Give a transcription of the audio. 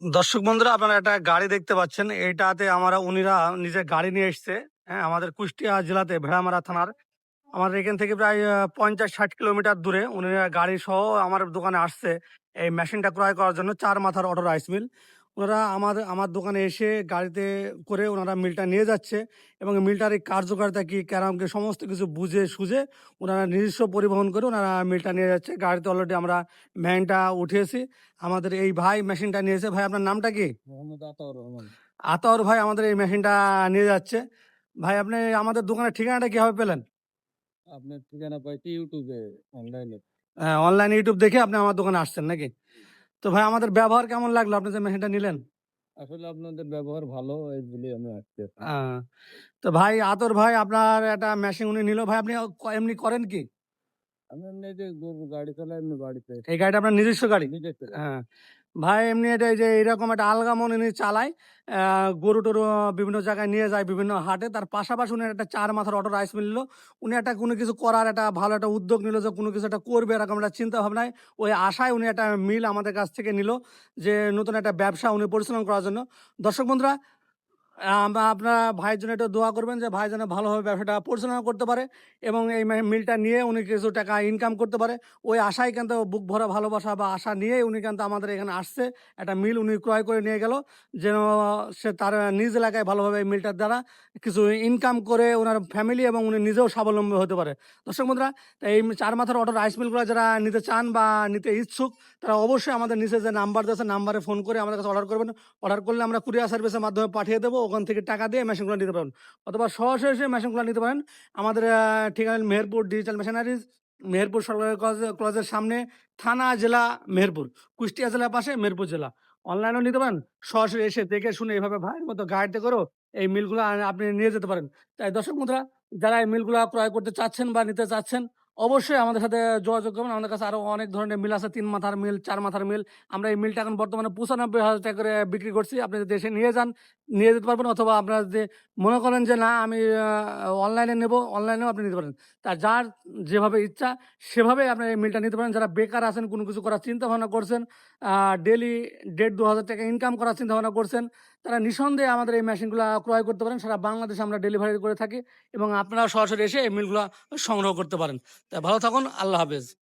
দর্শক বন্ধুরা, আপনারা একটা গাড়ি দেখতে পাচ্ছেন। এইটাতে উনিরা নিজে গাড়ি নিয়ে এসছে। হ্যাঁ, আমাদের কুষ্টিয়া জেলাতে ভেড়ামারা থানার আমাদের এখান থেকে প্রায় 50-60 কিলোমিটার দূরে উনিরা গাড়ি সহ আমার দোকানে আসছে এই মেশিনটা ক্রয় করার জন্য। চার মাথার অটো রাইস মিল। ওনারা আমার দোকানে এসে গাড়িতে করে ওনারা মিলটা নিয়ে যাচ্ছে এবং মিলটার এই কার্যকারিতা কি ক্যারাম কি সমস্ত কিছু বুঝে সুঝে ওনারা নিজস্ব পরিবহন করে ওনারা মিলটা নিয়ে যাচ্ছে। গাড়িতে অলরেডি আমরা ভ্যানটা উঠিয়েছি। আমাদের এই ভাই মেশিনটা নিয়েছে। ভাই, আপনার নামটা কি? মোহাম্মদ আতাউর রহমান। আতর ভাই আমাদের এই মেশিনটা নিয়ে যাচ্ছে। ভাই, আপনি আমাদের দোকানের ঠিকানাটা কিভাবে পেলেন? আপনার ঠিকানা পাইছি ইউটিউবে, অনলাইনে। হ্যাঁ, অনলাইন ইউটিউব দেখে আপনি আমার দোকানে আসছেন নাকি? তো ভাই, আমাদের ব্যবহার কেমন লাগলো? আপনি যে মেশিনটা নিলেন? আসলে আপনাদের ব্যবহার ভালো, এই বলে আমি আসছি। আহ, তো ভাই, আতর ভাই আপনার একটা মেশিন উনি নিল। ভাই, আপনি এমনি করেন কি? আমি এমনি যে গাড়ি চালাই, এমনি বাড়িতে এই গাড়িটা আপনার নিজস্ব গাড়ি? নিজের চালাই। হ্যাঁ। ভাই, এমনি এটা এই যে এরকম একটা আলগা মনে নিয়ে চালায়। গরু টরু বিভিন্ন জায়গায় নিয়ে যায়, বিভিন্ন হাটে। তার পাশাপাশি উনি একটা চার মাথার অটো রাইস মিল নিল। উনি একটা কোনো কিছু করার একটা ভালো একটা উদ্যোগ নিল যে কোনো কিছু একটা করবে, এরকম একটা চিন্তা ভাবনায় ওই আশায় উনি একটা মিল আমাদের কাছ থেকে নিল, যে নতুন একটা ব্যবসা উনি পরিচালনা করার জন্য। দর্শক বন্ধুরা, আপনার ভাইয়ের জন্য একটু দোয়া করবেন যে ভাই যেন ভালোভাবে ব্যবসাটা পরিচালনা করতে পারে এবং এই মিলটা নিয়ে উনি কিছু টাকা ইনকাম করতে পারে। ওই আশায় কিন্তু বুক ভরা ভালোবাসা বা আশা নিয়েই উনি কিন্তু আমাদের এখানে আসছে। একটা মিল উনি ক্রয় করে নিয়ে গেল, যেন সে তার নিজ এলাকায় ভালোভাবে এই মিলটার দ্বারা কিছু ইনকাম করে ওনার ফ্যামিলি এবং উনি নিজেও স্বাবলম্বী হতে পারে। দর্শক বন্ধুরা, এই চার মাথার অটো রাইস মিলগুলো যারা নিতে চান বা নিতে ইচ্ছুক, তারা অবশ্যই আমাদের নিচে যে নাম্বার দিয়েছে নাম্বারে ফোন করে আমাদের কাছে অর্ডার করবেন। অর্ডার করলে আমরা কুরিয়ার সার্ভিসের মাধ্যমে পাঠিয়ে দেবো। ওখান থেকে টাকা দিয়ে মেশিনগুলো নিতে পারেন, অথবা সরাসরি এসে মেশিনগুলো নিতে পারেন। আমাদের ঠিকানা মেহেরপুর ডিজিটাল মেশিনারিজ, মেহেরপুর সরকারি কলেজের সামনে, থানা জেলা মেহেরপুর, কুষ্টিয়া জেলার পাশে মেহেরপুর জেলা। অনলাইনেও নিতে পারেন, সরাসরি এসে দেখে শুনে এইভাবে ভাইয়ের মতো গাইডে করেও এই মিলগুলো আপনি নিয়ে যেতে পারেন। তাই দর্শক বন্ধুরা, যারা এই মিলগুলো ক্রয় করতে চাচ্ছেন বা নিতে চাচ্ছেন, অবশ্যই আমাদের সাথে যোগাযোগ করবেন। আমাদের কাছে আরও অনেক ধরনের মিল আছে, 3 মাথার মিল, 4 মাথার মিল। আমরা এই মিলটা এখন বর্তমানে 95,000 টাকা করে বিক্রি করছি। আপনি যদি এসে নিয়ে যান, নিয়ে যেতে পারবেন, অথবা আপনারা যদি মনে করেন যে না আমি অনলাইনে নেব, অনলাইনেও আপনি নিতে পারেন। তা যার যেভাবে ইচ্ছা সেভাবে আপনি এই মিলটা নিতে পারেন। যারা বেকার আছেন, কোনো কিছু করার চিন্তা ভাবনা করছেন, ডেলি 1,500-2,000 টাকা ইনকাম করার চিন্তা ভাবনা করছেন, তারা নিঃসন্দেহে আমাদের এই মেশিনগুলো ক্রয় করতে পারেন। সারা বাংলাদেশে আমরা ডেলিভারি করে থাকি এবং আপনারা সরাসরি এসে এই মিলগুলো সংগ্রহ করতে পারেন। তা ভালো থাকুন, আল্লাহ হাফেজ।